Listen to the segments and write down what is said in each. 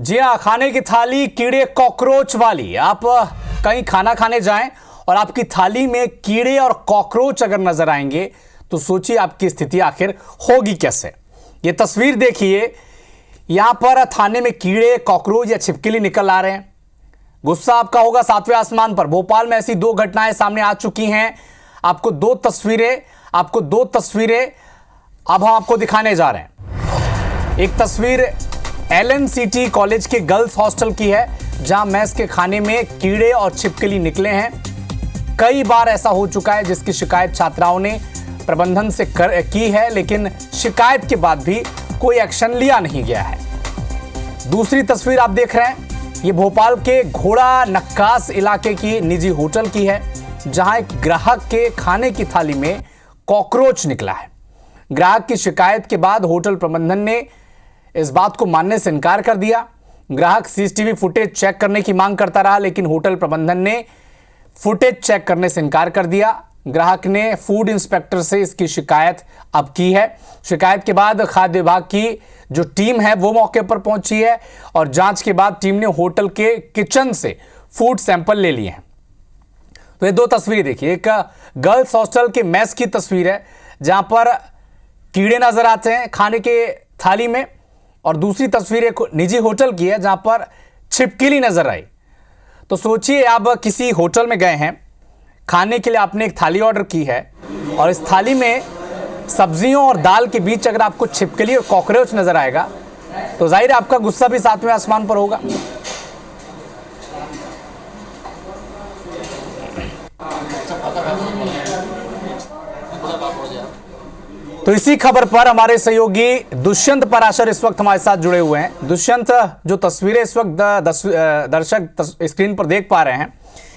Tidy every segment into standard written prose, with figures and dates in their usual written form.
जी हाँ, खाने की थाली कीड़े कॉकरोच वाली। आप कहीं खाना खाने जाएं और आपकी थाली में कीड़े और कॉकरोच अगर नजर आएंगे तो सोचिए आपकी स्थिति आखिर होगी कैसे। ये तस्वीर देखिए, यहां पर थाने में कीड़े कॉकरोच या छिपकली निकल आ रहे हैं। गुस्सा आपका होगा सातवें आसमान पर। भोपाल में ऐसी दो घटनाएं सामने आ चुकी हैं। आपको दो तस्वीरें अब हम आपको दिखाने जा रहे हैं। एक तस्वीर LNCT कॉलेज के गर्ल्स हॉस्टल की है, जहां मेस के खाने में कीड़े और छिपकली निकले हैं। कई बार ऐसा हो चुका है जिसकी शिकायत छात्राओं ने प्रबंधन से की है, लेकिन शिकायत के बाद भी कोई एक्शन लिया नहीं गया है। दूसरी तस्वीर आप देख रहे हैं, ये भोपाल के घोड़ा नक्कास इलाके की निजी होटल की है, जहां एक ग्राहक के खाने की थाली में कॉकरोच निकला है। ग्राहक की शिकायत के बाद होटल प्रबंधन ने इस बात को मानने से इनकार कर दिया। ग्राहक CCTV फुटेज चेक करने की मांग करता रहा, लेकिन होटल प्रबंधन ने फुटेज चेक करने से इनकार कर दिया। ग्राहक ने फूड इंस्पेक्टर से इसकी शिकायत अब की है। शिकायत के बाद खाद्य विभाग की जो टीम है वो मौके पर पहुंची है और जांच के बाद टीम ने होटल के किचन से फूड सैंपल ले लिए हैं। तो ये दो तस्वीरें देखिए, एक गर्ल्स हॉस्टल के मेस की तस्वीर है जहां पर कीड़े नजर आते हैं खाने के थाली में, और दूसरी तस्वीर एक निजी होटल की है जहां पर छिपकली नजर आई। तो सोचिए, आप किसी होटल में गए हैं, खाने के लिए आपने एक थाली ऑर्डर की है और इस थाली में सब्जियों और दाल के बीच अगर आपको छिपकली और कॉकरोच नजर आएगा तो जाहिर है आपका गुस्सा भी सातवें आसमान पर होगा। तो इसी खबर पर हमारे सहयोगी दुष्यंत पराशर इस वक्त हमारे साथ जुड़े हुए हैं। दुष्यंत, जो तस्वीरें इस वक्त दर्शक स्क्रीन पर देख पा रहे हैं,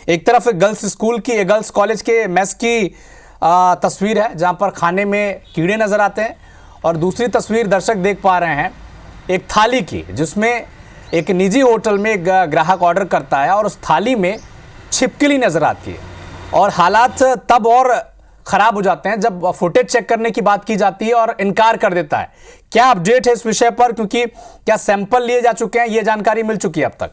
एक तरफ गर्ल्स स्कूल की, गर्ल्स कॉलेज के मेस की तस्वीर है जहां पर खाने में कीड़े नजर आते हैं, और दूसरी तस्वीर दर्शक देख पा रहे हैं एक थाली की, जिसमें एक निजी होटल में एक ग्राहक ऑर्डर करता है और उस थाली में छिपकली नजर आती है। और हालात तब और खराब हो जाते हैं जब फुटेज चेक करने की बात की जाती है और इनकार कर देता है। क्या अपडेट है इस विषय पर, क्योंकि क्या सैंपल लिए जा चुके हैं, ये जानकारी मिल चुकी है अब तक?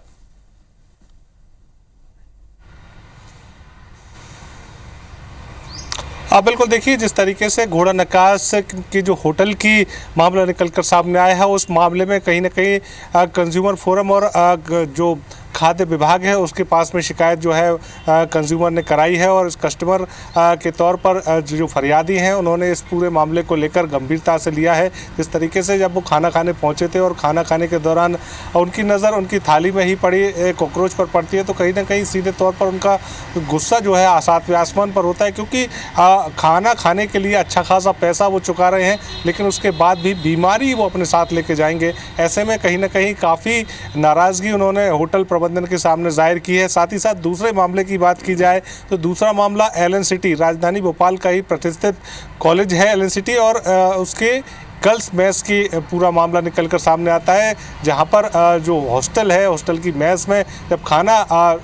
बिल्कुल, देखिए जिस तरीके से घोड़ा नक्कास की जो होटल की मामला निकलकर सामने आया है, उस मामले में कहीं ना कहीं कंज्यूमर फोरम और जो खाद्य विभाग है उसके पास में शिकायत जो है कंज्यूमर ने कराई है, और इस कस्टमर के तौर पर जो फरियादी हैं उन्होंने इस पूरे मामले को लेकर गंभीरता से लिया है। जिस तरीके से जब वो खाना खाने पहुंचे थे और खाना खाने के दौरान उनकी नज़र उनकी थाली में ही पड़ी कॉकरोच पर पड़ती है, तो कहीं ना कहीं सीधे तौर पर उनका गुस्सा जो है सातवें आसमान पर होता है, क्योंकि खाना खाने के लिए अच्छा खासा पैसा वो चुका रहे हैं, लेकिन उसके बाद भी बीमारी वो अपने साथ लेके जाएंगे। ऐसे में कहीं ना कहीं काफ़ी नाराज़गी उन्होंने होटल प्रबंधन के सामने जाहिर की है। साथ ही साथ दूसरे मामले की बात की जाए तो दूसरा मामला LNCT, राजधानी भोपाल का ही प्रतिष्ठित कॉलेज है LNCT, और उसके गर्ल्स मेस की पूरा मामला निकलकर सामने आता है, जहां पर जो हॉस्टल है, हॉस्टल की मेस में जब खाना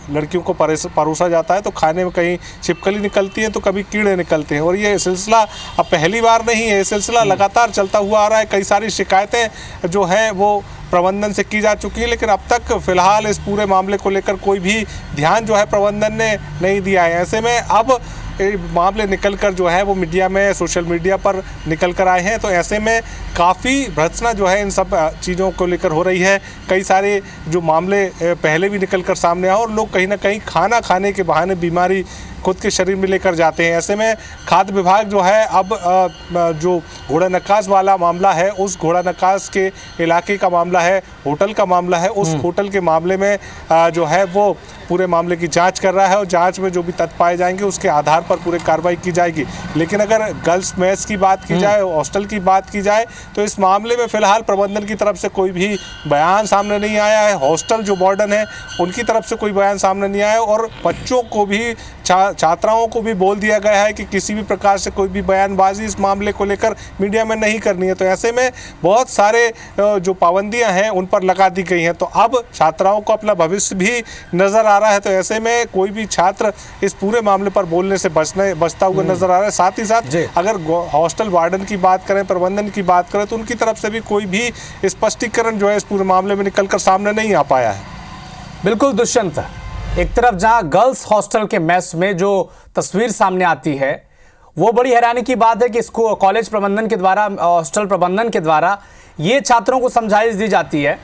लड़कियों को परोसा जाता है तो खाने में कहीं छिपकली निकलती है तो कभी कीड़े निकलते हैं, और ये सिलसिला अब पहली बार नहीं है, ये सिलसिला लगातार चलता हुआ आ रहा है। कई सारी शिकायतें जो हैं वो प्रबंधन से की जा चुकी है, लेकिन अब तक फिलहाल इस पूरे मामले को लेकर कोई भी ध्यान जो है प्रबंधन ने नहीं दिया है। ऐसे में अब मामले निकलकर जो है वो मीडिया में, सोशल मीडिया पर निकल कर आए हैं, तो ऐसे में काफ़ी भर्त्सना जो है इन सब चीज़ों को लेकर हो रही है। कई सारे जो मामले पहले भी निकल कर सामने आए और लोग कहीं ना कहीं खाना खाने के बहाने बीमारी खुद के शरीर में लेकर जाते हैं। ऐसे में खाद्य विभाग जो है अब जो घोड़ा नक्कास वाला मामला है, उस घोड़ा नक्कास के इलाके का मामला है, होटल का मामला है, उस होटल के मामले में जो है वो पूरे मामले की जांच कर रहा है, और जांच में जो भी तथ्य पाए जाएंगे उसके आधार पर पूरी कार्रवाई की जाएगी। लेकिन अगर गर्ल्स मेस की बात की जाए, हॉस्टल की बात की जाए, तो इस मामले में फिलहाल प्रबंधन की तरफ से कोई भी बयान सामने नहीं आया है। हॉस्टल जो वार्डन है उनकी तरफ से कोई बयान सामने नहीं आया, और बच्चों को भी, छात्राओं को भी बोल दिया गया है कि किसी भी प्रकार से कोई भी बयानबाजी इस मामले को लेकर मीडिया में नहीं करनी है। तो ऐसे में बहुत सारे जो पाबंदियां हैं उन पर लगा दी गई हैं। तो अब छात्राओं को अपना भविष्य भी नज़र आ रहा है, तो ऐसे में कोई भी छात्र इस पूरे मामले पर बोलने से बचता हुआ नजर आ रहा है। साथ ही साथ जी। अगर हॉस्टल वार्डन की बात करें, प्रबंधन की बात करें, तो उनकी तरफ से भी कोई भी स्पष्टीकरण जो है इस पूरे मामले में निकलकर सामने नहीं आ पाया है। बिल्कुल दुष्यंत, एक तरफ जहां गर्ल्स हॉस्टल के मेस में जो तस्वीर सामने आती है वो बड़ी हैरानी की बात है कि इसको कॉलेज प्रबंधन के द्वारा, हॉस्टल प्रबंधन के द्वारा ये छात्रों को समझाइश दी जाती है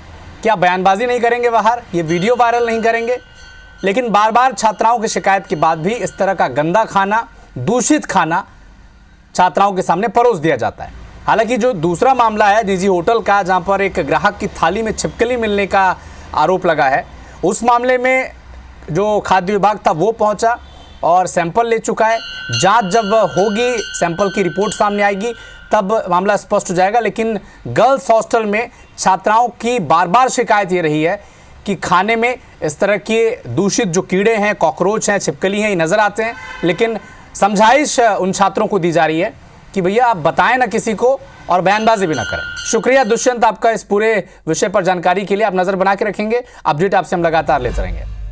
कि आप बयानबाजी नहीं करेंगे बाहर, ये वीडियो वायरल नहीं करेंगे, लेकिन बार बार छात्राओं की शिकायत के बाद भी इस तरह का गंदा खाना, दूषित खाना छात्राओं के सामने परोस दिया जाता है। हालांकि जो दूसरा मामला है निजी होटल का, जहां पर एक ग्राहक की थाली में छिपकली मिलने का आरोप लगा है, उस मामले में जो खाद्य विभाग था वो पहुंचा और सैंपल ले चुका है। जांच जब होगी, सैंपल की रिपोर्ट सामने आएगी, तब मामला स्पष्ट हो जाएगा। लेकिन गर्ल्स हॉस्टल में छात्राओं की बार बार शिकायत ये रही है कि खाने में इस तरह के दूषित जो कीड़े हैं, कॉकरोच हैं, छिपकली हैं, ये नज़र आते हैं। लेकिन समझाइश उन छात्रों को दी जा रही है कि भैया आप बताएं ना किसी को और बयानबाजी भी ना करें। शुक्रिया दुष्यंत आपका इस पूरे विषय पर जानकारी के लिए। आप नज़र बना के रखेंगे, अपडेट आपसे हम लगातार लेते रहेंगे।